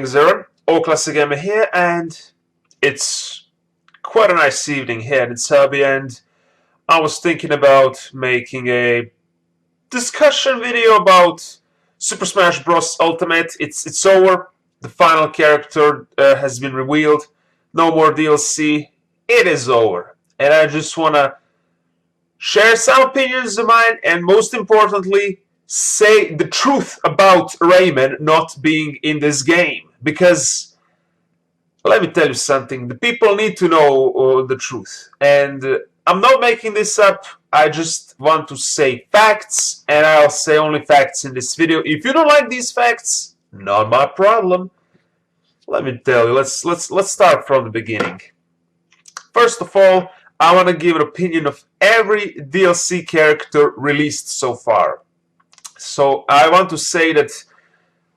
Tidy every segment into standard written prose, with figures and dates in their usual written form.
Zero, OldClassicGamer here, and it's quite a nice evening here in Serbia, and I was thinking about making a discussion video about Super Smash Bros. Ultimate. It's over. The final character has been revealed. No more DLC. It is over. And I just want to share some opinions of mine, and most importantly, say the truth about Rayman not being in this game. Because, let me tell you something, the people need to know the truth. And I'm not making this up, I just want to say facts, and I'll say only facts in this video. If you don't like these facts, not my problem. Let me tell you, let's start from the beginning. First of all, I want to give an opinion of every DLC character released so far. So I want to say that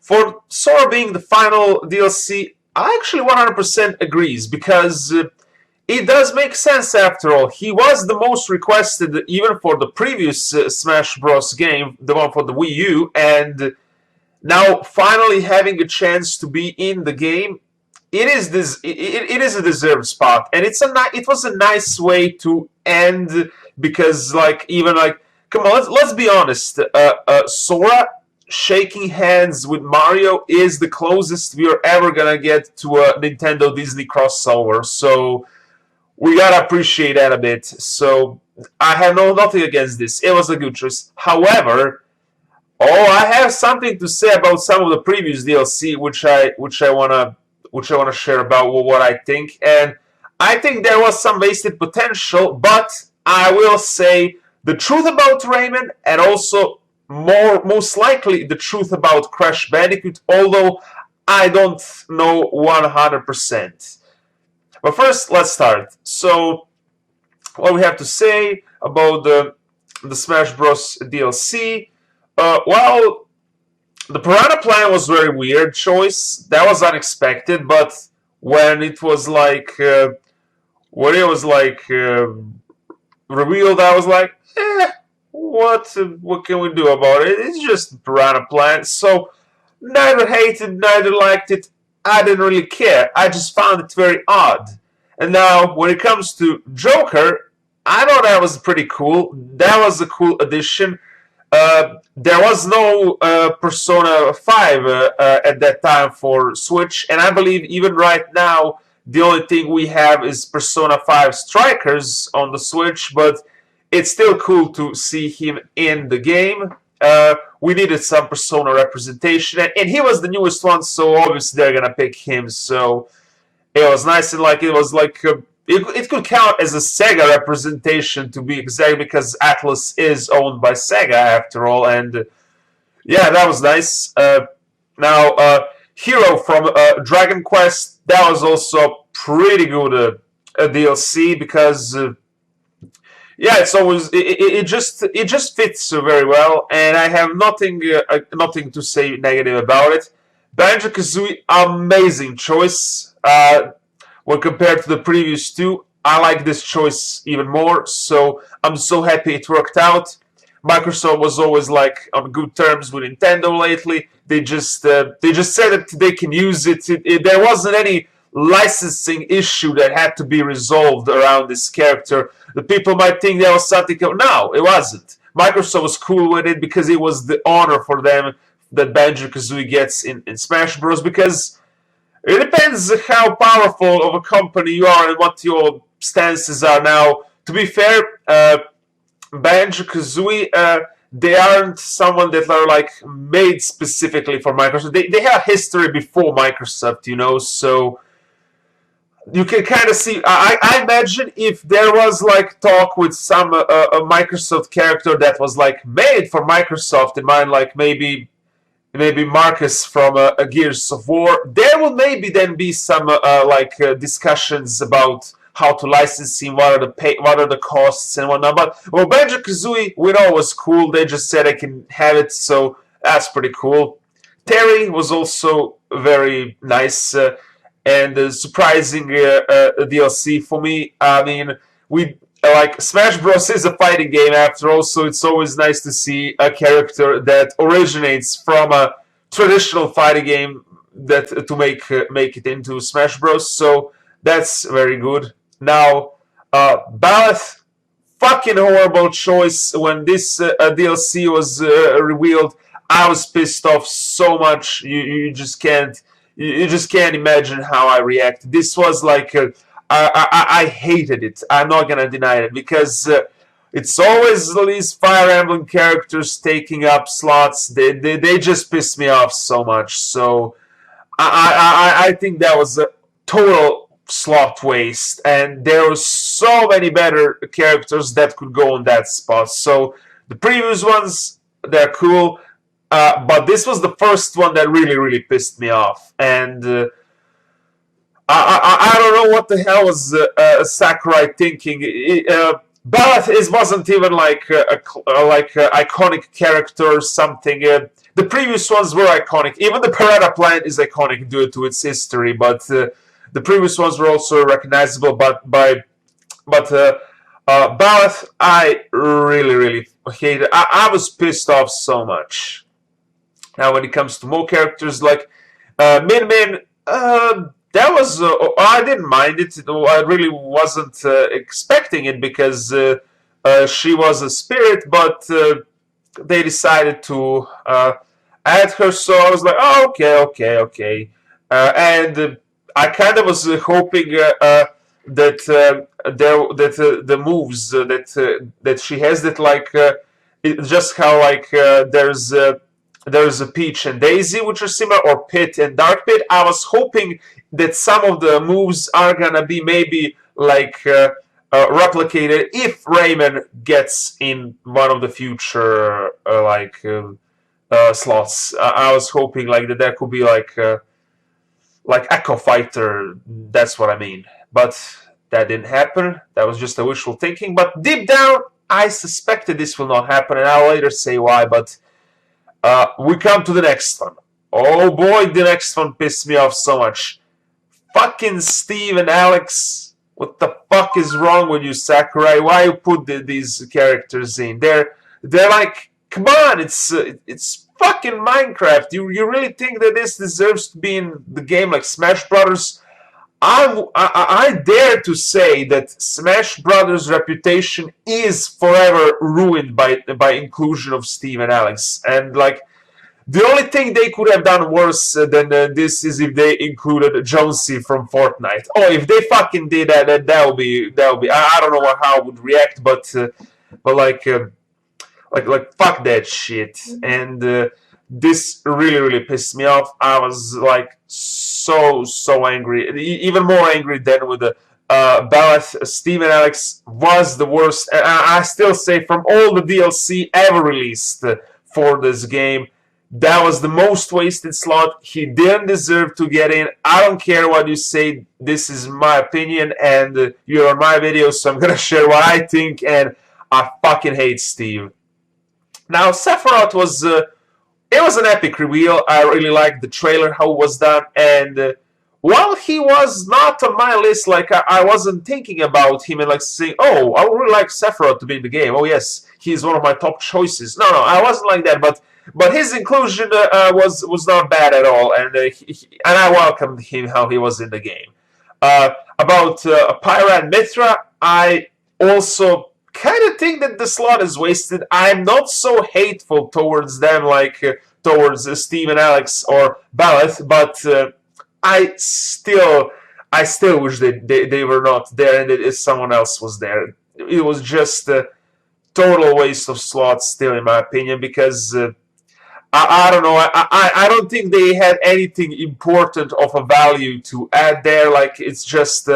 for Sora being the final DLC, I actually 100% agrees, because it does make sense after all. He was the most requested even for the previous Smash Bros. Game, the one for the Wii U, and now finally having a chance to be in the game, it is a deserved spot, and it was a nice way to end, because come on, let's be honest, Sora shaking hands with Mario is the closest we are ever gonna get to a Nintendo Disney crossover, so we gotta appreciate that a bit. So I have nothing against this. It was a good choice. However, I have something to say about some of the previous DLC, which I wanna share about what I think. And I think there was some wasted potential, but I will say the truth about Rayman, and also most likely the truth about Crash Bandicoot, although I don't know 100%. But first, let's start. So, what we have to say about the Smash Bros. DLC? Well, the Piranha Plant was a very weird choice. That was unexpected, but when it was revealed, I was like, what can we do about it? It's just Piranha Plant. So neither hated, neither liked it. I didn't really care. I just found it very odd. And now, when it comes to Joker, I thought that was pretty cool. That was a cool addition. There was no Persona 5 at that time for Switch, and I believe even right now the only thing we have is Persona 5 Strikers on the Switch, but it's still cool to see him in the game. We needed some Persona representation, and he was the newest one, so obviously they're gonna pick him. So it was nice, and it could count as a Sega representation, to be exact, because Atlas is owned by Sega after all, and yeah, that was nice. Now, Hero from Dragon Quest, that was also pretty good DLC, because yeah, it's always it just fits very well, and I have nothing to say negative about it. Banjo-Kazooie, amazing choice. When compared to the previous two, I like this choice even more. So I'm so happy it worked out. Microsoft was always on good terms with Nintendo lately. They just said that they can use it. There wasn't any licensing issue that had to be resolved around this character. The people might think there was something. No, it wasn't. Microsoft was cool with it because it was the honor for them that Banjo-Kazooie gets in Smash Bros. Because it depends how powerful of a company you are and what your stances are. Now, to be fair, Banjo-Kazooie, they aren't someone that are made specifically for Microsoft. They have history before Microsoft, you know, so you can kind of see. I imagine if there was talk with some a Microsoft character that was made for Microsoft, in mind, maybe Marcus from Gears of War, there will maybe then be some discussions about how to license him, what are the costs and whatnot. But well, Banjo-Kazooie, we know was cool. They just said I can have it, so that's pretty cool. Terry was also very nice and surprising DLC for me. I mean, Smash Bros. Is a fighting game after all, so it's always nice to see a character that originates from a traditional fighting game that to make it into Smash Bros. So that's very good. Now, Ballot, fucking horrible choice. When this DLC was revealed, I was pissed off so much. You just can't. You just can't imagine how I reacted. This was like I hated it. I'm not gonna deny it because it's always these Fire Emblem characters taking up slots. They just piss me off so much. So I think that was a total slot waste, and there were so many better characters that could go on that spot. So the previous ones, they're cool. But this was the first one that really pissed me off, and I don't know what the hell was Sakurai thinking. Ballot wasn't even like iconic character or something. The previous ones were iconic. Even the Piranha Plant is iconic due to its history, but the previous ones were also recognizable. But Ballot, I really hated. I was pissed off so much. Now, when it comes to more characters like Min Min, that was I didn't mind it. I really wasn't expecting it because she was a spirit, but they decided to add her, so I was like, oh, okay. And I kind of was hoping that the moves that she has, that like just how like there's a Peach and Daisy, which are similar, or Pit and Dark Pit. I was hoping that some of the moves are gonna be maybe like replicated if Rayman gets in one of the future slots. I was hoping like that there could be like Echo Fighter. That's what I mean. But that didn't happen. That was just a wishful thinking. But deep down, I suspected this will not happen, and I'll later say why. But we come to the next one. Oh boy, the next one pissed me off so much. Fucking Steve and Alex. What the fuck is wrong with you, Sakurai? Why you put these characters in? They're like, come on, it's fucking Minecraft. You really think that this deserves to be in the game like Smash Brothers? I dare to say that Smash Brothers' reputation is forever ruined by inclusion of Steve and Alex. And like, the only thing they could have done worse than this is if they included Jonesy from Fortnite. Oh, if they fucking did that, that would be. I don't know how I would react, but like fuck that shit. And this really pissed me off. I was like so angry, even more angry than with the Ballot. Steve and Alex was the worst. And I still say, from all the DLC ever released for this game, that was the most wasted slot. He didn't deserve to get in. I don't care what you say. This is my opinion, and you're on my video, so I'm gonna share what I think. And I fucking hate Steve. Now, Sephiroth was. It was an epic reveal. I really liked the trailer, how it was done, and while he was not on my list, like I wasn't thinking about him and like saying, oh, I would really like Sephiroth to be in the game. Oh yes, he's one of my top choices. No, I wasn't like that, but his inclusion was not bad at all, and I welcomed him how he was in the game. About Pyra and Mithra, I also kind of think that the slot is wasted. I'm not so hateful towards them like towards Steve and Alex or Ballot, but I still wish they were not there and that someone else was there. It was just a total waste of slots still, in my opinion, because I don't know, I don't think they had anything important of a value to add there. Like, it's just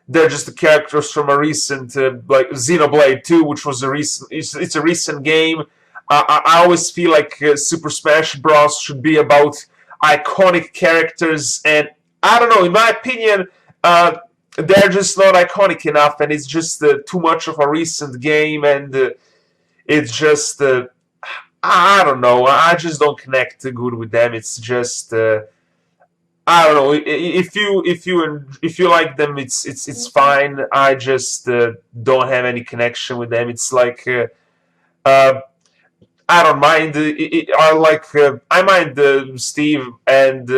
they're just the characters from a recent like Xenoblade 2, which was it's a recent game. I always feel like Super Smash Bros. Should be about iconic characters, and I don't know, in my opinion, they're just not iconic enough, and it's just too much of a recent game, and it's just I don't know, I just don't connect good with them. It's just I don't know, if you like them, it's fine. I just don't have any connection with them. It's like I don't mind. I mind Steve, and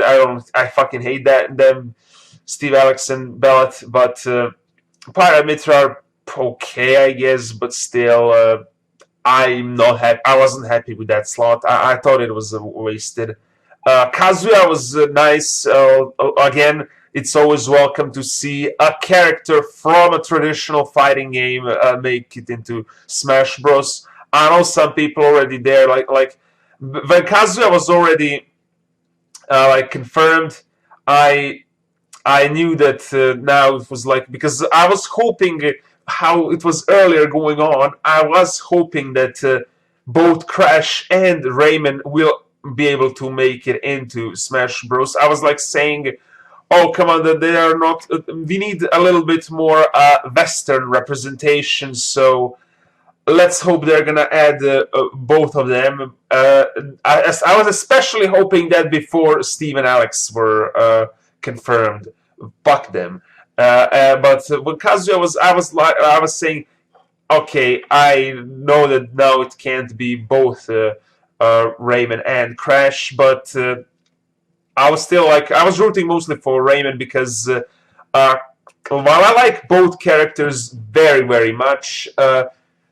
I fucking hate them, Steve, Alex, and Bellet. But Pyramid are okay, I guess. But still, I'm not happy. I wasn't happy with that slot. I thought it was wasted. Kazuya was nice. Again, it's always welcome to see a character from a traditional fighting game make it into Smash Bros. I know some people already there, like when Kazuya was already confirmed. I knew that now it was like, because I was hoping how it was earlier going on. I was hoping that both Crash and Rayman will be able to make it into Smash Bros. I was like saying, oh, come on, they are not. We need a little bit more Western representation. So let's hope they're gonna add both of them. I was especially hoping that before Steve and Alex were confirmed. Fuck them. But when Kazuya was, I was saying, okay, I know that now it can't be both Rayman and Crash, but I was still I was rooting mostly for Rayman because while I like both characters very, very much,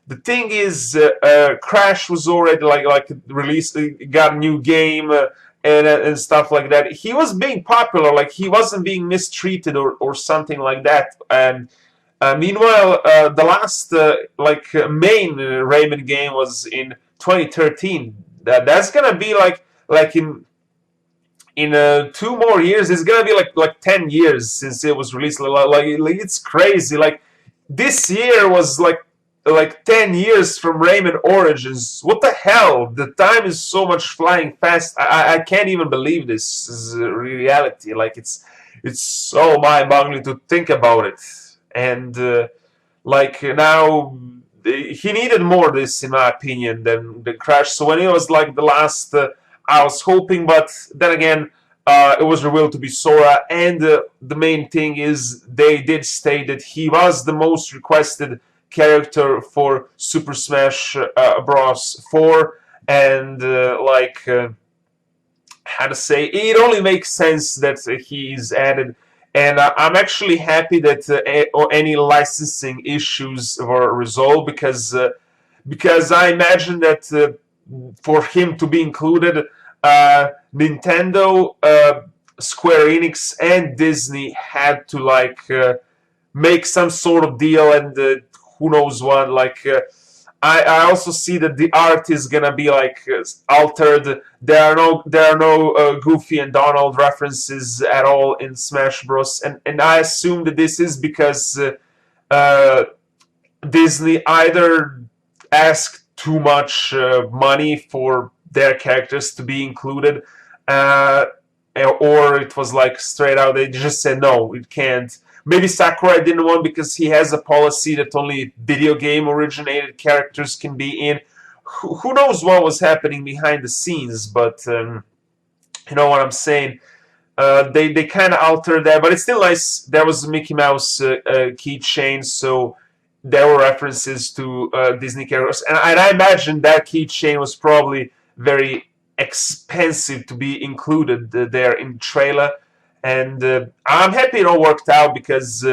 the thing is, Crash was already released, got a new game and stuff like that. He was being popular, like he wasn't being mistreated or something like that. And meanwhile, the last main Rayman game was in 2013. That's gonna be in 2 more years. It's gonna be like 10 years since it was released. Like it's crazy. Like this year was like 10 years from Rayman Origins. What the hell? The time is so much flying fast. I can't even believe this is a reality. Like it's so mind-boggling to think about it. And now he needed more of this, in my opinion, than Crash. So when it was like the last, I was hoping, but then again, it was revealed to be Sora. And the main thing is, they did state that he was the most requested character for Super Smash Bros. 4, and how to say, it only makes sense that he's added. And I'm actually happy that any licensing issues were resolved, because I imagine that for him to be included, Nintendo, Square Enix, and Disney had to make some sort of deal, and who knows what. I also see that the art is gonna be altered. There are no Goofy and Donald references at all in Smash Bros. And I assume that this is because Disney either asked too much money for their characters to be included, or it was straight out they just said no, it can't. Maybe Sakurai didn't want, because he has a policy that only video game originated characters can be in. Who knows what was happening behind the scenes, but you know what I'm saying. They kind of altered that, but it's still nice. There was a Mickey Mouse keychain, so there were references to Disney characters, and I imagine that keychain was probably very expensive to be included there in the trailer. And I'm happy it all worked out, because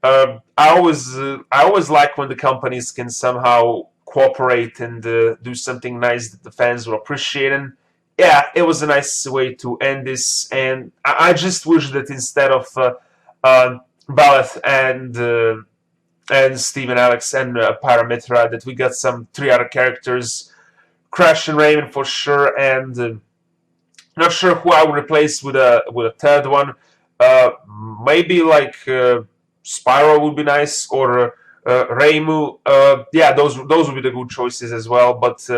I always like when the companies can somehow cooperate and do something nice that the fans will appreciate. And yeah, it was a nice way to end this. And I just wish that instead of Baleth and Steve and Alex and Paramitra, that we got some 3 other characters, Crash and Rayman for sure, and not sure who I would replace with a third one. Maybe Spyro would be nice, or Reimu. Yeah, those would be the good choices as well. But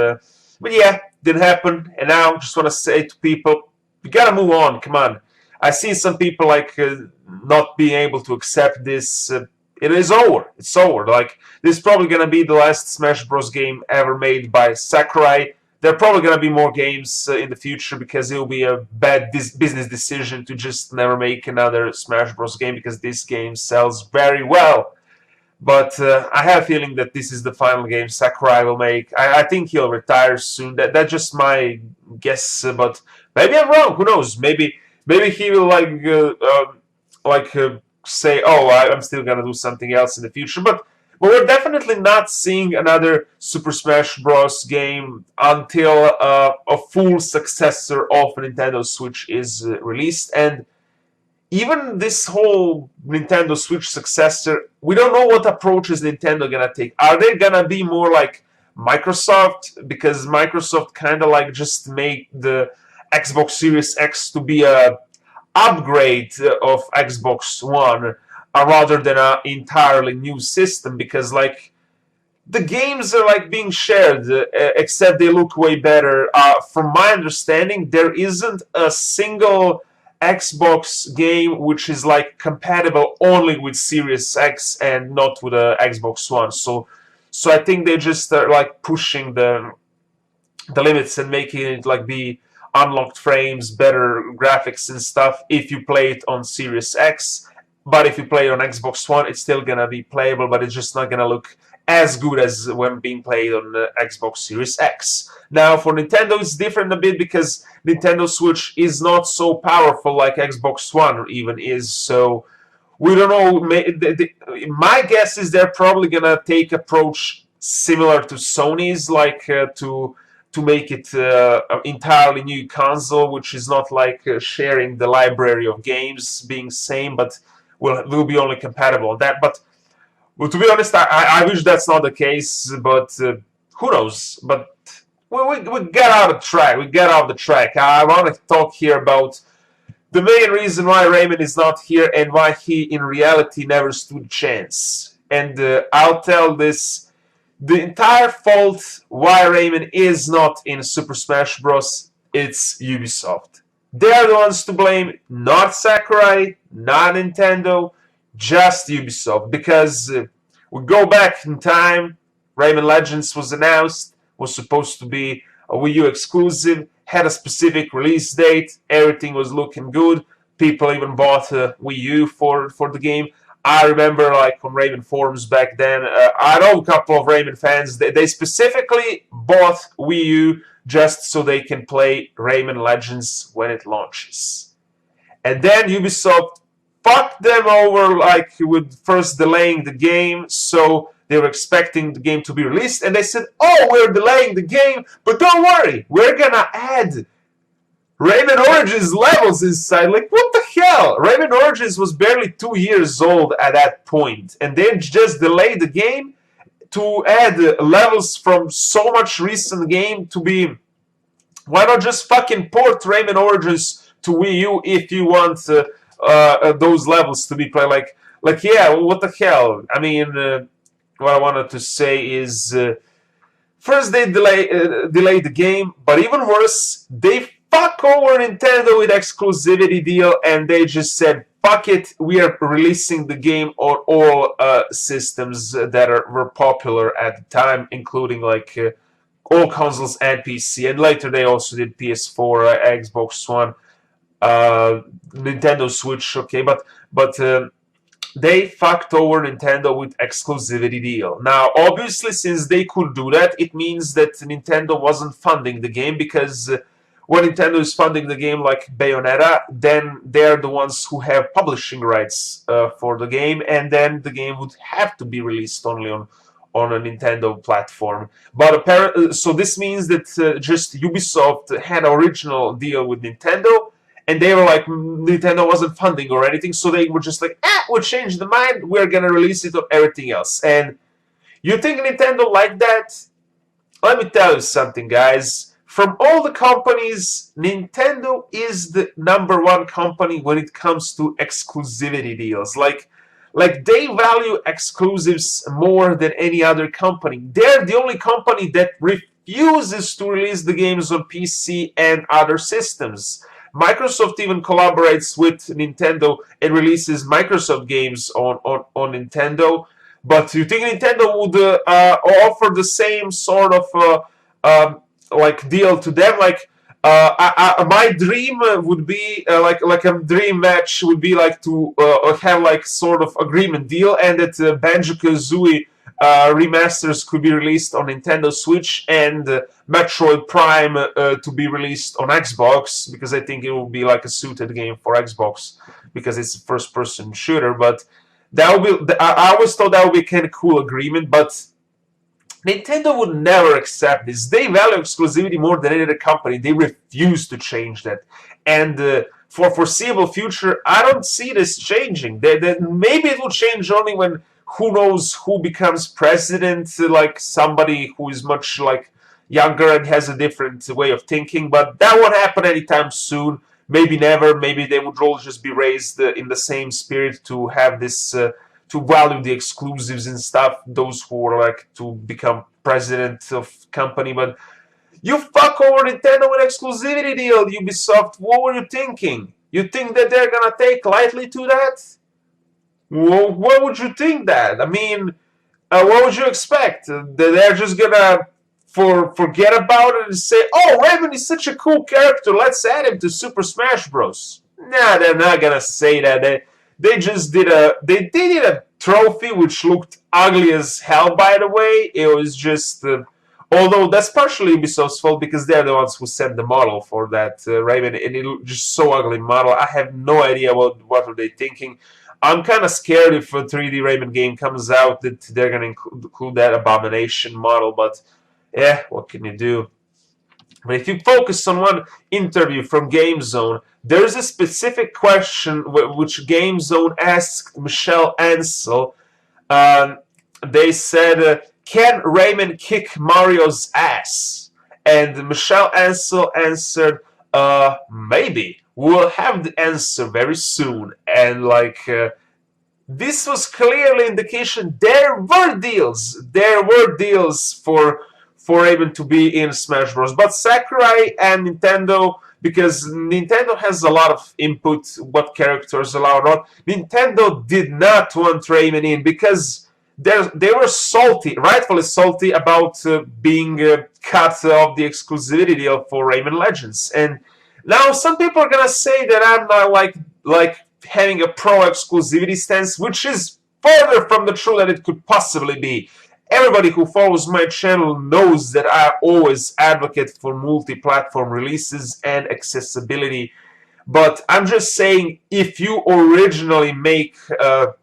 yeah, didn't happen. And now, just want to say to people, we gotta move on. Come on. I see some people not being able to accept this. It is over. It's over. This is probably gonna be the last Smash Bros. Game ever made by Sakurai. There are probably going to be more games in the future, because it will be a bad business decision to just never make another Smash Bros. Game, because this game sells very well. But I have a feeling that this is the final game Sakurai will make. I think he'll retire soon. That's just my guess, but maybe I'm wrong. Who knows? Maybe he will say, "Oh, I'm still gonna do something else in the future." But we're definitely not seeing another Super Smash Bros. Game until a full successor of Nintendo Switch is released. And even this whole Nintendo Switch successor, we don't know what approaches Nintendo gonna take. Are they gonna be more like Microsoft? Because Microsoft kind of like just made the Xbox Series X to be a upgrade of Xbox One rather than an entirely new system, because like the games are like being shared, except they look way better. From my understanding, there isn't a single Xbox game which is like compatible only with Series X and not with a Xbox One. So I think they just are like pushing the limits and making it like be unlocked frames, better graphics and stuff if you play it on Series X. But if you play it on Xbox One, it's still gonna be playable, but it's just not gonna look as good as when being played on the Xbox Series X. Now, for Nintendo, it's different a bit because Nintendo Switch is not so powerful like Xbox One even is. So we don't know. My guess is they're probably gonna take approach similar to Sony's, like to make it an entirely new console, which is not like sharing the library of games being same, but will be only compatible on that. But well, to be honest, I wish that's not the case, but who knows? But we get out of track. We get off the track. I want to talk here about the main reason why Rayman is not here and why he, in reality, never stood a chance. And I'll tell this. The entire fault why Rayman is not in Super Smash Bros. It's Ubisoft. They're the ones to blame, not Sakurai, not Nintendo, just Ubisoft. Because we go back in time, Rayman Legends was announced, was supposed to be a Wii U exclusive, had a specific release date, everything was looking good. People even bought a Wii U for the game. I remember, like, on Rayman forums back then, I know a couple of Rayman fans, they specifically bought Wii U just so they can play Rayman Legends when it launches. And then Ubisoft fucked them over, like, with first delaying the game, so they were expecting the game to be released, and they said, "Oh, we're delaying the game, but don't worry, we're gonna add Rayman Origins levels inside." Like, what the hell? Rayman Origins was barely 2 years old at that point, and they just delayed the game to add levels from so much recent game to be... Why not just fucking port Rayman Origins to Wii U if you want those levels to be played? Like, yeah, what the hell? I mean, what I wanted to say is... first they delayed the game, but even worse, they fuck over Nintendo with exclusivity deal, and they just said, fuck it, we are releasing the game on all systems that were popular at the time, including like all consoles and PC. And later they also did PS4, Xbox One, Nintendo Switch, okay, but they fucked over Nintendo with exclusivity deal. Now, obviously, since they could do that, it means that Nintendo wasn't funding the game, because when Nintendo is funding the game like Bayonetta, then they're the ones who have publishing rights for the game, and then the game would have to be released only on a Nintendo platform. But apparently, so this means that just Ubisoft had an original deal with Nintendo, and they were like, Nintendo wasn't funding or anything, so they were just like, we'll change the mind, we're gonna release it on everything else. And you think Nintendo like that? Let me tell you something, guys. From all the companies, Nintendo is the #1 company when it comes to exclusivity deals. Like they value exclusives more than any other company. They're the only company that refuses to release the games on PC and other systems. Microsoft even collaborates with Nintendo and releases Microsoft games on Nintendo. But you think Nintendo would offer the same sort of like deal to them? Like, My dream would be like a dream match would be like to have like sort of agreement deal, and that Banjo-Kazooie remasters could be released on Nintendo Switch, and Metroid Prime to be released on Xbox, because I think it will be like a suited game for Xbox because it's a first-person shooter. But that would be I always thought that would be kind of cool agreement, but Nintendo would never accept this. They value exclusivity more than any other company. They refuse to change that. And for foreseeable future, I don't see this changing. Maybe it will change only when who knows who becomes president, like somebody who is much like younger and has a different way of thinking. But that won't happen anytime soon. Maybe never. Maybe they would all just be raised in the same spirit to have this. To value the exclusives and stuff, those who are like to become president of company. But you fuck over Nintendo with exclusivity deal, Ubisoft. What were you thinking? You think that they're gonna take lightly to that? Well, what would you think that? I mean, what would you expect? That they're just gonna forget about it and say, "Oh, Rayman is such a cool character. Let's add him to Super Smash Bros." Nah, they're not gonna say that. They just did a trophy which looked ugly as hell. By the way, it was just although that's partially Ubisoft's fault because they're the ones who set the model for that Rayman, and it looked just so ugly model. I have no idea what are they thinking. I'm kind of scared if a 3D Rayman game comes out that they're gonna include that abomination model, but yeah, what can you do? But if you focus on one interview from GameZone, there's a specific question which GameZone asked Michelle Ansel. They said, "Can Rayman kick Mario's ass?" And Michelle Ansel answered, "Maybe. We'll have the answer very soon." And like, this was clearly indication there were deals. There were deals for Rayman to be in Smash Bros. But Sakurai and Nintendo, because Nintendo has a lot of input, what characters allowed or not, Nintendo did not want Rayman in because they were salty, rightfully salty, about being cut off the exclusivity deal for Rayman Legends. And now some people are gonna say that I'm not like having a pro exclusivity stance, which is further from the truth that it could possibly be. Everybody who follows my channel knows that I always advocate for multi-platform releases and accessibility. But I'm just saying, if you originally make a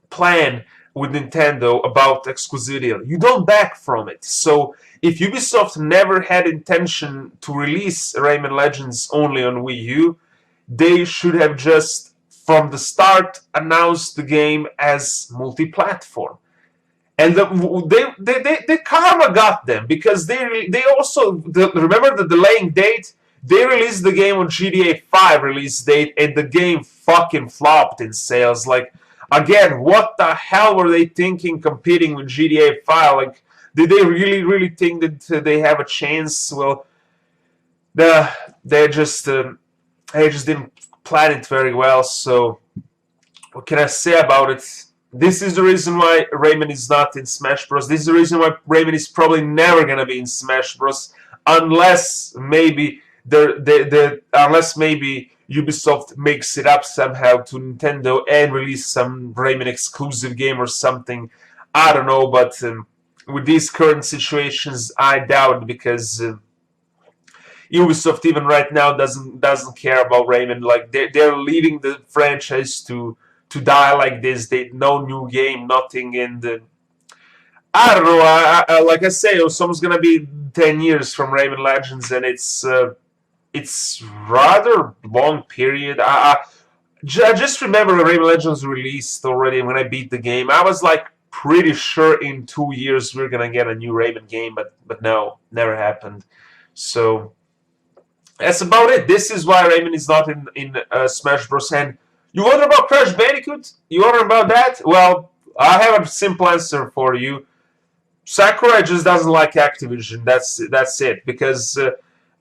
plan with Nintendo about exclusivity, you don't back from it. So if Ubisoft never had intention to release Rayman Legends only on Wii U, they should have just, from the start, announced the game as multi-platform. And the karma got them because they also remember the delaying date. They released the game on GTA 5 release date, and the game fucking flopped in sales. Like, again, what the hell were they thinking competing with GTA 5? Like, did they really think that they have a chance? Well, they just didn't plan it very well. So, what can I say about it? This is the reason why Rayman is not in Smash Bros. This is the reason why Rayman is probably never gonna be in Smash Bros. Unless maybe unless maybe Ubisoft makes it up somehow to Nintendo and release some Rayman exclusive game or something. I don't know, but with these current situations, I doubt, because Ubisoft even right now doesn't care about Rayman. Like, they're leaving the franchise to die like this. They no new game, nothing. And I don't know. I like I say, it's almost gonna be 10 years from Rayman Legends, and it's rather long period. I just remember when Rayman Legends released already. When I beat the game, I was like pretty sure in 2 years we're gonna get a new Rayman game, but no, never happened. So that's about it. This is why Rayman is not in Smash Bros. And you wonder about Crash Bandicoot? You wonder about that? Well, I have a simple answer for you. Sakurai just doesn't like Activision. That's it. Because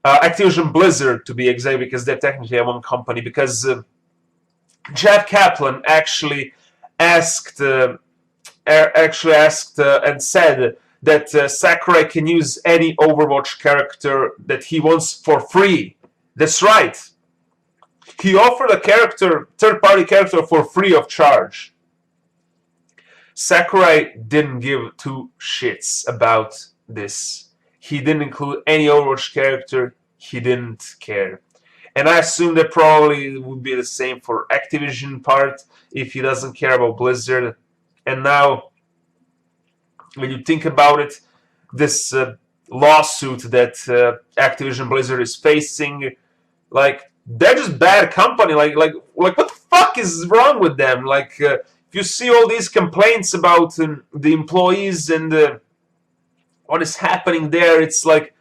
Activision Blizzard, to be exact, because they're technically one company. Because Jeff Kaplan actually asked and said that Sakurai can use any Overwatch character that he wants for free. That's right. He offered a character, third-party character, for free of charge. Sakurai didn't give two shits about this. He didn't include any Overwatch character. He didn't care. And I assume that probably would be the same for Activision part if he doesn't care about Blizzard. And now, when you think about it, this lawsuit that Activision Blizzard is facing, like, they're just bad company. Like what the fuck is wrong with them? Like, if you see all these complaints about the employees and what is happening there, it's like,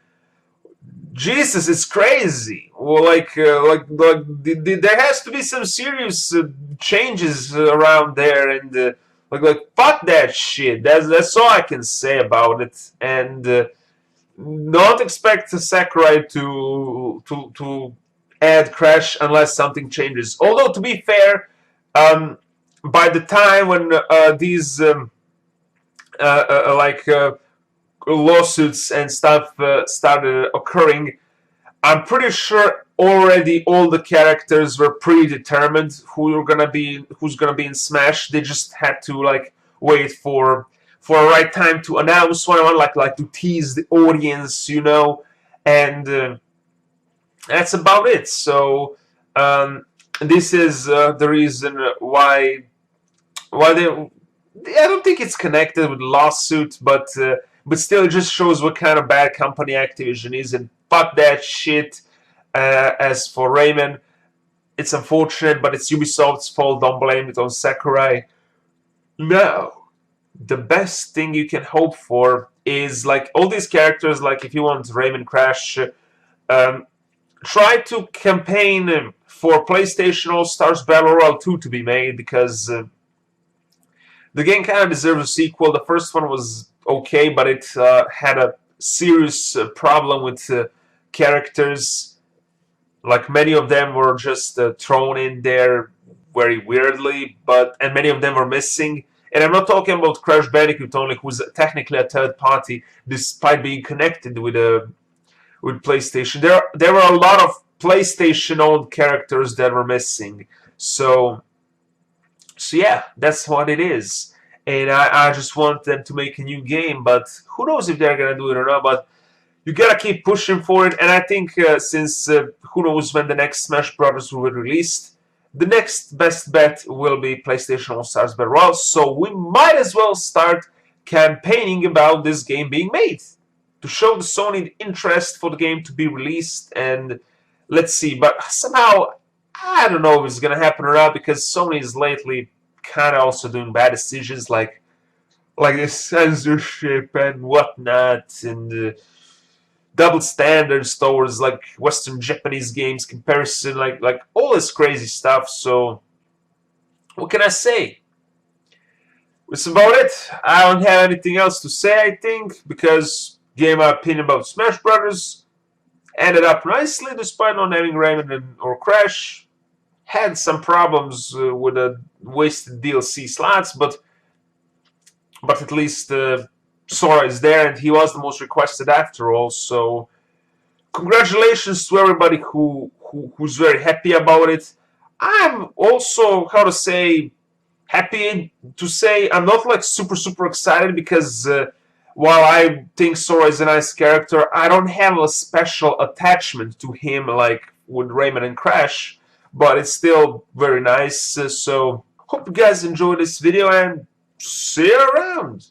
Jesus, it's crazy. Well, there has to be some serious changes around there, and fuck that shit. That's all I can say about it. And don't expect Sakurai to add Crash unless something changes. Although, to be fair, by the time when these lawsuits and stuff started occurring, I'm pretty sure already all the characters were predetermined who's gonna be in Smash. They just had to wait for a right time to announce one, like to tease the audience, and that's about it. So this is the reason why they. I don't think it's connected with the lawsuit, but still, it just shows what kind of bad company Activision is, and fuck that shit. As for Rayman, it's unfortunate, but it's Ubisoft's fault. Don't blame it on Sakurai. No. The best thing you can hope for is, all these characters, if you want Rayman, Crash, try to campaign for PlayStation All-Stars Battle Royale 2 to be made, because the game kind of deserves a sequel. The first one was okay, but it had a serious problem with characters. Many of them were just thrown in there very weirdly, and many of them were missing. And I'm not talking about Crash Bandicoot only, who's technically a third party, despite being connected with PlayStation. There were a lot of PlayStation-owned characters that were missing. So yeah, that's what it is. And I just want them to make a new game, but who knows if they're gonna do it or not. But you gotta keep pushing for it. And I think since who knows when the next Smash Brothers will be released, the next best bet will be PlayStation All-Stars Battle Royale. So we might as well start campaigning about this game being made to show the Sony interest for the game to be released. And let's see. But somehow, I don't know if it's gonna happen or not, because Sony is lately kind of also doing bad decisions, like the censorship and whatnot, and double standards towards Western Japanese games comparison, like all this crazy stuff. So what can I say? That's about it. I don't have anything else to say, I think, because gave my opinion about Smash Brothers. Ended up nicely despite not having Rayman or Crash. Had some problems with the wasted DLC slots, but at least Sora is there, and he was the most requested after all. So congratulations to everybody who's very happy about it. I'm also, how to say, happy to say I'm not super excited, because while I think Sora is a nice character, I don't have a special attachment to him like with Rayman and Crash. But it's still very nice. So hope you guys enjoyed this video, and see you around.